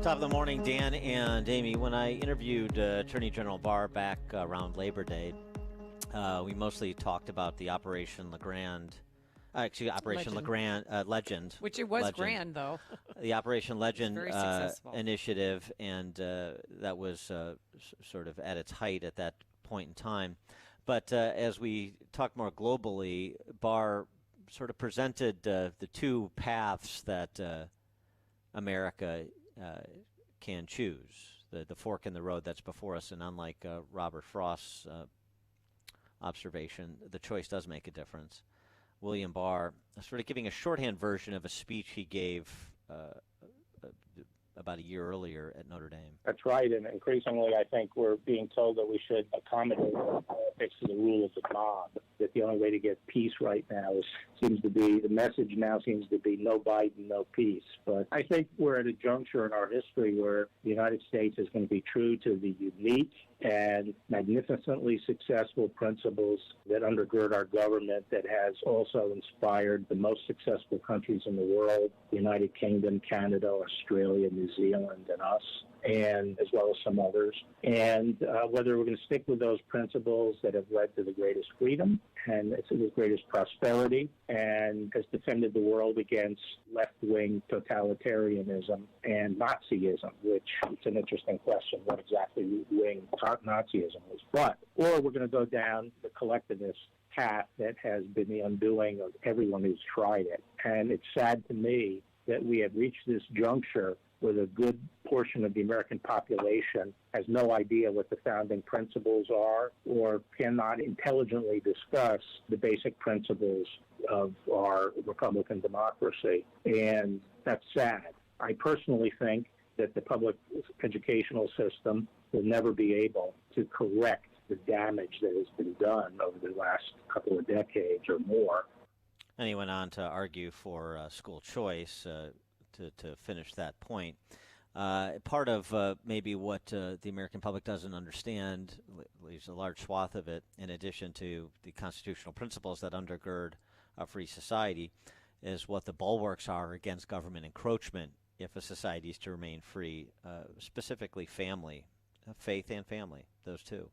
Top of the morning, Dan and Amy. When I interviewed Attorney General Barr back around Labor Day, we mostly talked about the Operation Legrand. Operation Legend, which it was Legend, grand though. The Operation Legend very successful initiative, and that was sort of at its height at that point in time. But as we talk more globally, Barr sort of presented the two paths that America can choose, the fork in the road that's before us. And unlike Robert Frost's observation, the choice does make a difference. William Barr sort of giving a shorthand version of a speech he gave about a year earlier at Notre Dame. That's right, and increasingly I think we're being told that we should accommodate politics to the rule of the mob, that the only way to get peace right now the message now seems to be no Biden, no peace. But I think we're at a juncture in our history where the United States is going to be true to the unique and magnificently successful principles that undergird our government, that has also inspired the most successful countries in the world, the United Kingdom, Canada, Australia, New Zealand, and us, and as well as some others. And whether we're going to stick with those principles that have led to the greatest freedom and the greatest prosperity and has defended the world against left-wing totalitarianism and Nazism, which it's an interesting question, what exactly wing Nazism is. Or we're going to go down the collectivist path that has been the undoing of everyone who's tried it. And it's sad to me that we have reached this juncture where a good portion of the American population has no idea what the founding principles are or cannot intelligently discuss the basic principles of our Republican democracy. And that's sad. I personally think that the public educational system will never be able to correct the damage that has been done over the last couple of decades or more. And he went on to argue for school choice. To finish that point, part of maybe what the American public doesn't understand, leaves a large swath of it, in addition to the constitutional principles that undergird a free society, is what the bulwarks are against government encroachment if a society is to remain free, specifically family, faith and family, those two.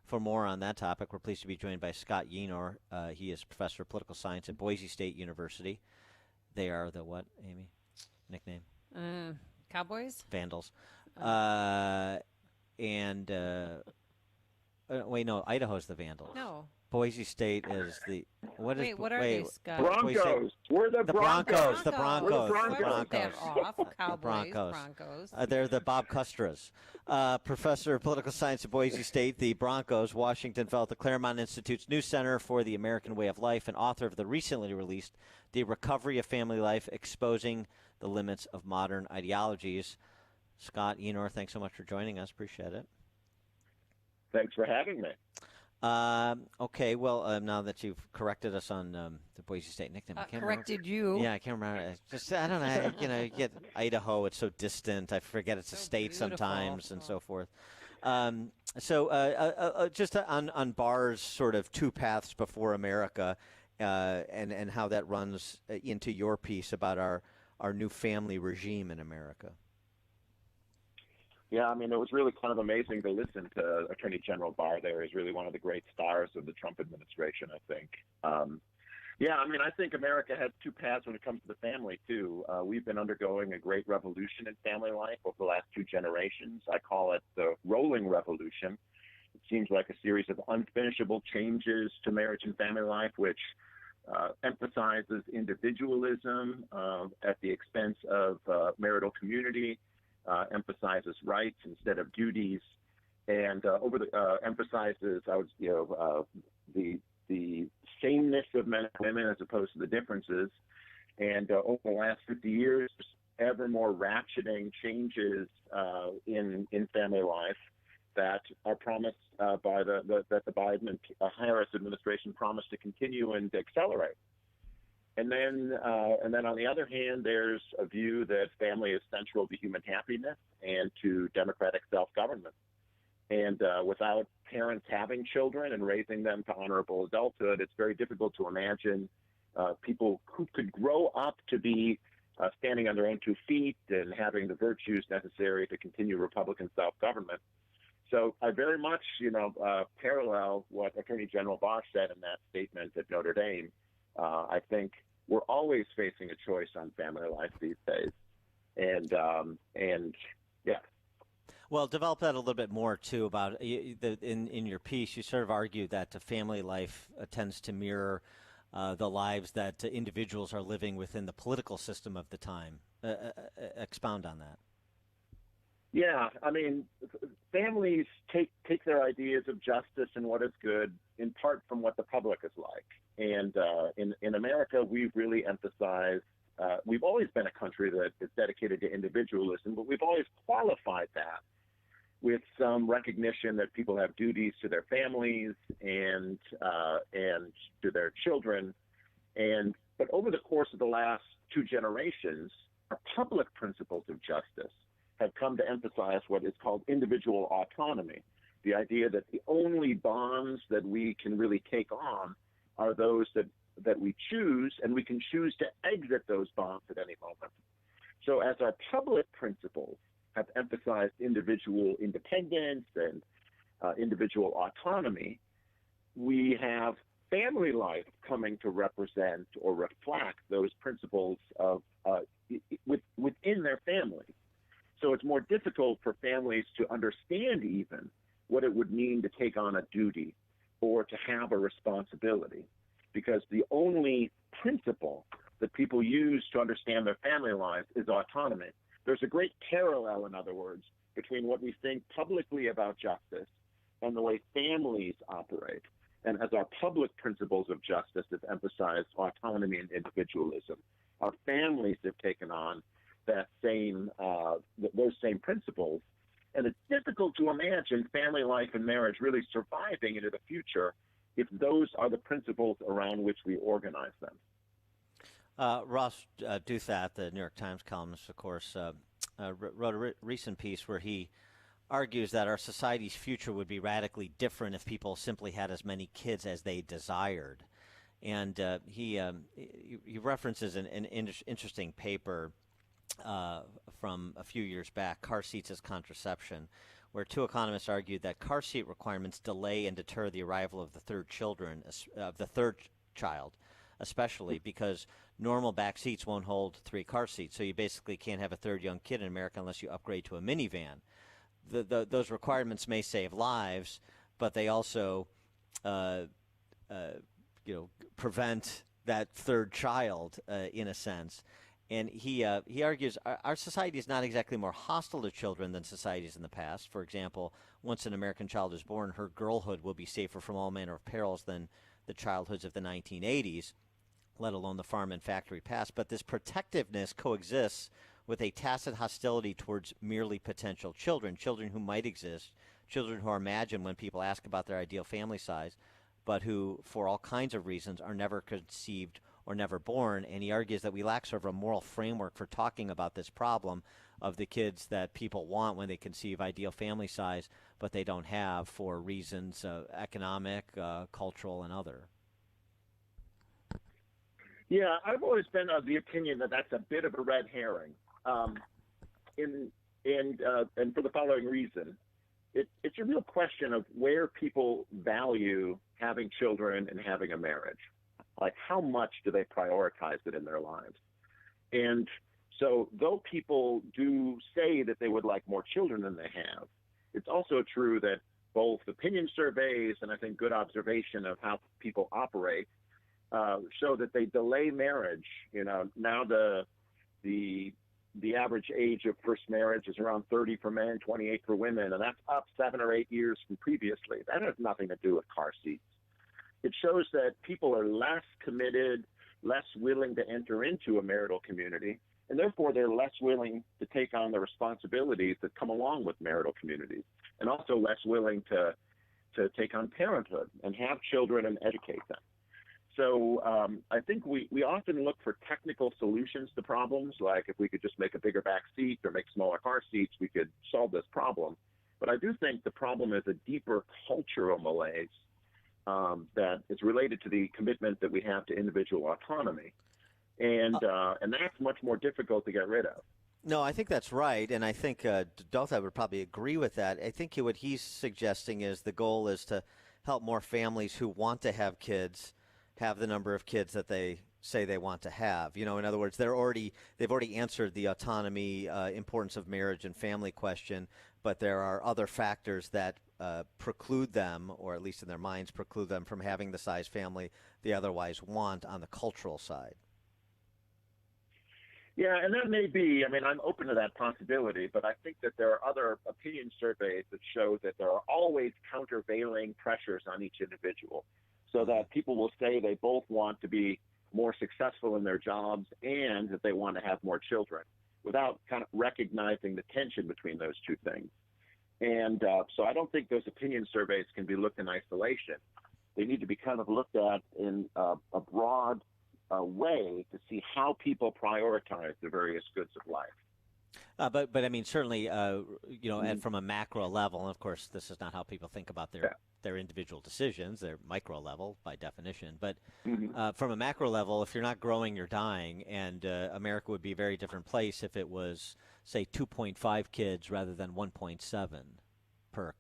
For more on that topic, we're pleased to be joined by Scott Yenor. He is professor of political science at Boise State University. They are the what, Amy? Nickname? Cowboys? Vandals. Wait, no, Idaho's the Vandals. No. Boise State is the... What are they, Scott? Broncos. We're the Broncos. The Broncos. The Broncos. Cowboys, Broncos. They're the Bob Custras. Professor of Political Science at Boise State, the Broncos, Washington Fellow at the Claremont Institute's New Center for the American Way of Life, and author of the recently released The Recovery of Family Life, Exposing the Limits of Modern Ideologies. Scott Yenor, thanks so much for joining us. Appreciate it. Thanks for having me. Okay, well, now that you've corrected us on the Boise State nickname, I can't corrected remember. you. Yeah, I can't remember. I don't know. You get Idaho. It's so distant. I forget it's a state beautiful. Sometimes and so forth. Just on Barr's sort of two paths before America, and how that runs into your piece about our new family regime in America. Yeah, I mean, it was really kind of amazing to listen to Attorney General Barr there. He's really one of the great stars of the Trump administration, I think. I think America has two paths when it comes to the family, too. We've been undergoing a great revolution in family life over the last two generations. I call it the rolling revolution. It seems like a series of unfinishable changes to marriage and family life, which emphasizes individualism at the expense of marital community, emphasizes rights instead of duties, and emphasizes the sameness of men and women as opposed to the differences. And over the last 50 years, ever more ratcheting changes in family life that are promised by that the Biden and Harris administration promised to continue and to accelerate. And then on the other hand, there's a view that family is central to human happiness and to democratic self-government. And without parents having children and raising them to honorable adulthood, it's very difficult to imagine people who could grow up to be standing on their own 2 feet and having the virtues necessary to continue Republican self-government. So I very much, parallel what Attorney General Barr said in that statement at Notre Dame. I think we're always facing a choice on family life these days, and yeah. Well, develop that a little bit more too. About in your piece, you sort of argue that family life tends to mirror the lives that individuals are living within the political system of the time. Expound on that. Yeah, I mean, families take their ideas of justice and what is good in part from what the public is like. And in America, we've really emphasized, we've always been a country that is dedicated to individualism, but we've always qualified that with some recognition that people have duties to their families and to their children. But over the course of the last 2 generations, our public principles of justice have come to emphasize what is called individual autonomy, the idea that the only bonds that we can really take on are those that we choose, and we can choose to exit those bonds at any moment. So as our public principles have emphasized individual independence and individual autonomy, we have family life coming to represent or reflect those principles of within their family. So it's more difficult for families to understand even what it would mean to take on a duty or to have a responsibility, because the only principle that people use to understand their family lives is autonomy. There's a great parallel, in other words, between what we think publicly about justice and the way families operate. And as our public principles of justice have emphasized autonomy and individualism, our families have taken on those same principles. And it's difficult to imagine family life and marriage really surviving into the future if those are the principles around which we organize them. Ross Douthat, the New York Times columnist, of course, wrote a recent piece where he argues that our society's future would be radically different if people simply had as many kids as they desired. And he references an interesting paper from a few years back, Car Seats as Contraception, where 2 economists argued that car seat requirements delay and deter the arrival of the third child, especially because normal back seats won't hold 3 car seats. So you basically can't have a third young kid in America unless you upgrade to a minivan. Those requirements may save lives, but they also prevent that third child in a sense. And he argues our society is not exactly more hostile to children than societies in the past. For example, once an American child is born, her girlhood will be safer from all manner of perils than the childhoods of the 1980s, let alone the farm and factory past. But this protectiveness coexists with a tacit hostility towards merely potential children who might exist, children who are imagined when people ask about their ideal family size, but who, for all kinds of reasons, are never conceived or never born. And he argues that we lack sort of a moral framework for talking about this problem of the kids that people want when they conceive ideal family size, but they don't have for reasons economic, cultural, and other. Yeah, I've always been of the opinion that that's a bit of a red herring, and for the following reason. It's a real question of where people value having children and having a marriage. Like, how much do they prioritize it in their lives? And so though people do say that they would like more children than they have, it's also true that both opinion surveys and I think good observation of how people operate show that they delay marriage. Now the average age of first marriage is around 30 for men, 28 for women, and that's up 7 or 8 years from previously. That has nothing to do with car seats. It shows that people are less committed, less willing to enter into a marital community, and therefore they're less willing to take on the responsibilities that come along with marital communities, and also less willing to take on parenthood and have children and educate them. So I think we often look for technical solutions to problems, like if we could just make a bigger back seat or make smaller car seats, we could solve this problem. But I do think the problem is a deeper cultural malaise that is related to the commitment that we have to individual autonomy. and that's much more difficult to get rid of. No, I think that's right, and I think Dotha would probably agree with that. I think what he's suggesting is the goal is to help more families who want to have kids have the number of kids that they say they want to have. In other words, they've already answered the autonomy, importance of marriage and family question, but there are other factors that preclude them, or at least in their minds preclude them from having the size family they otherwise want on the cultural side. Yeah, and that may be, I'm open to that possibility, but I think that there are other opinion surveys that show that there are always countervailing pressures on each individual, so that people will say they both want to be more successful in their jobs and that they want to have more children without kind of recognizing the tension between those two things. And so I don't think those opinion surveys can be looked in isolation. They need to be kind of looked at in a broad way to see how people prioritize the various goods of life. But certainly, and from a macro level, and of course, this is not how people think about their individual decisions. They're micro level by definition. But from a macro level, if you're not growing, you're dying. And America would be a very different place if it was, say, 2.5 kids rather than 1.7 per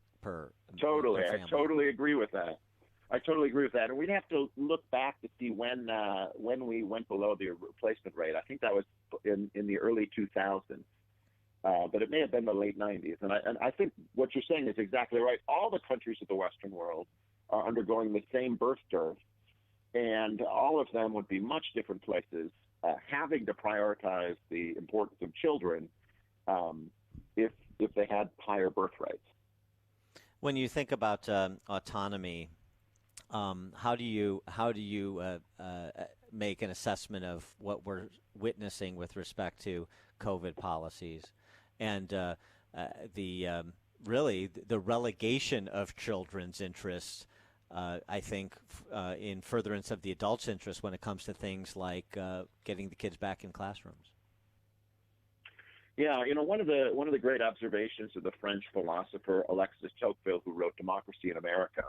Totally. per family. I totally agree with that. And we'd have to look back to see when we went below the replacement rate. I think that was in the early 2000s. But it may have been the late 90s. And I think what you're saying is exactly right. All the countries of the Western world are undergoing the same birth dearth, and all of them would be much different places having to prioritize the importance of children if they had higher birth rates. When you think about autonomy, how do you make an assessment of what we're witnessing with respect to COVID policies and the relegation of children's interests? I think in furtherance of the adults' interest when it comes to things like getting the kids back in classrooms. Yeah, one of the great observations of the French philosopher Alexis Tocqueville, who wrote Democracy in America,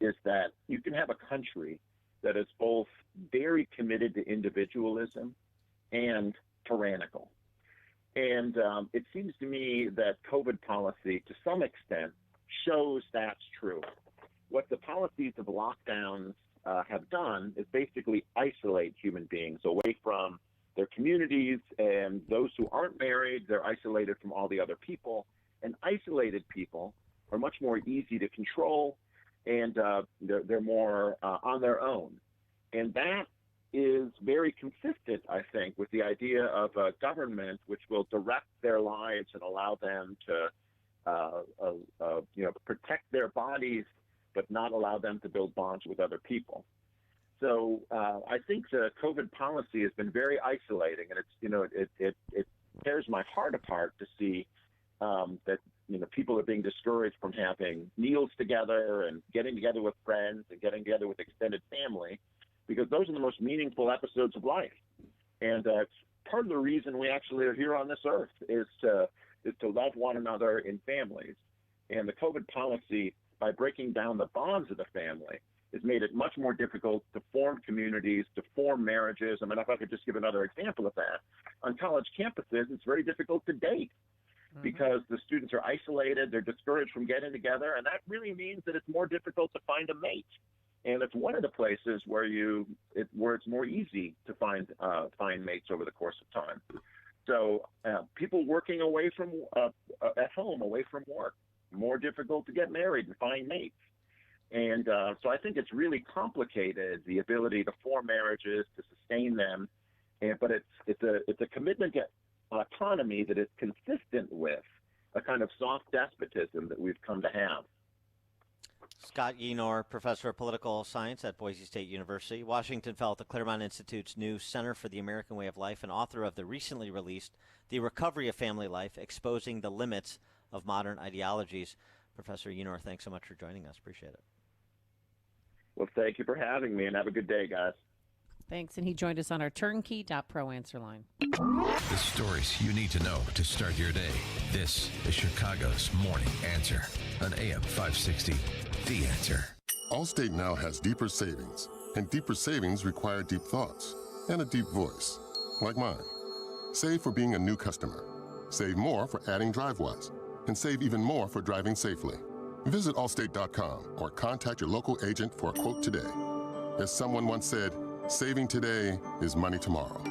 is that you can have a country that is both very committed to individualism and tyrannical. And it seems to me that COVID policy, to some extent, shows that's true. What the policies of lockdowns have done is basically isolate human beings away from their communities, and those who aren't married, they're isolated from all the other people. And isolated people are much more easy to control, and they're more on their own. And that is very consistent, I think, with the idea of a government which will direct their lives and allow them to protect their bodies, but not allow them to build bonds with other people. So I think the COVID policy has been very isolating, and it tears my heart apart to see that people are being discouraged from having meals together and getting together with friends and getting together with extended family, because those are the most meaningful episodes of life. And it's part of the reason we actually are here on this earth is to love one another in families. And the COVID policy, by breaking down the bonds of the family, has made it much more difficult to form communities, to form marriages. I mean, if I could just give another example of that, on college campuses, it's very difficult to date because the students are isolated, they're discouraged from getting together, and that really means that it's more difficult to find a mate. And it's one of the places where it's more easy to find mates over the course of time. So people working away from at home, away from work, more difficult to get married and find mates. And so I think it's really complicated, the ability to form marriages, to sustain them. But it's a commitment to autonomy that is consistent with a kind of soft despotism that we've come to have. Scott Yenor, professor of political science at Boise State University, Washington Fellow at the Claremont Institute's new Center for the American Way of Life, and author of the recently released The Recovery of Family Life, Exposing the Limits of Modern Ideologies. Professor Yenor, thanks so much for joining us. Appreciate it. Well, thank you for having me, and have a good day, guys. Thanks, and he joined us on our Turnkey.pro answer line. The stories you need to know to start your day. This is Chicago's Morning Answer on AM 560. The Answer. Allstate now has deeper savings, and deeper savings require deep thoughts and a deep voice. like mine. Save for being a new customer. Save more for adding DriveWise. And save even more for driving safely. Visit Allstate.com or contact your local agent for a quote today. As someone once said, saving today is money tomorrow.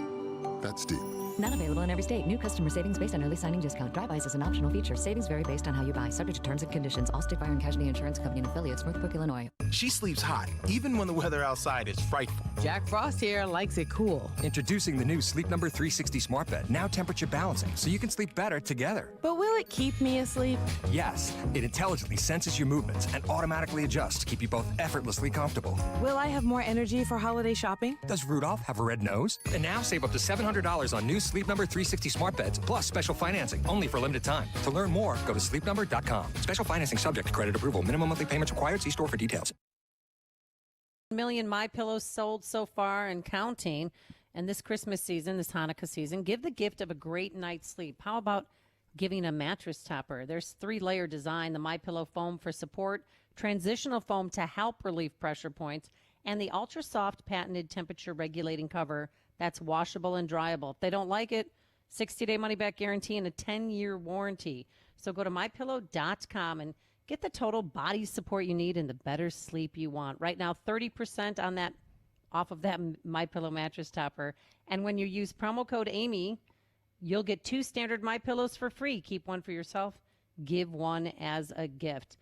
That's deep. Not available in every state. New customer savings based on early signing discount. DriveWise is an optional feature. Savings vary based on how you buy. Subject to terms and conditions. Allstate Fire and Casualty Insurance Company and affiliates. Northbrook, Illinois. She sleeps hot, even when the weather outside is frightful. Jack Frost here likes it cool. Introducing the new Sleep Number 360 Smart Bed. Now temperature balancing, so you can sleep better together. But will it keep me asleep? Yes, it intelligently senses your movements and automatically adjusts to keep you both effortlessly comfortable. Will I have more energy for holiday shopping? Does Rudolph have a red nose? And now save up to $700 on new Sleep Number 360 Smart Beds, plus special financing, only for a limited time. To learn more, go to sleepnumber.com. Special financing subject to credit approval. Minimum monthly payments required. See store for details. Million My Pillows sold so far and counting. And this Christmas season, this Hanukkah season, give the gift of a great night's sleep. How about giving a mattress topper? There's 3-layer design, the My Pillow foam for support, transitional foam to help relieve pressure points, and the ultra soft patented temperature regulating cover that's washable and dryable. If they don't like it, 60-day money-back guarantee and a 10-year warranty. So go to mypillow.com and get the total body support you need and the better sleep you want. Right now, 30% on that off of that MyPillow mattress topper. And when you use promo code Amy, you'll get 2 standard MyPillows for free. Keep one for yourself. Give one as a gift.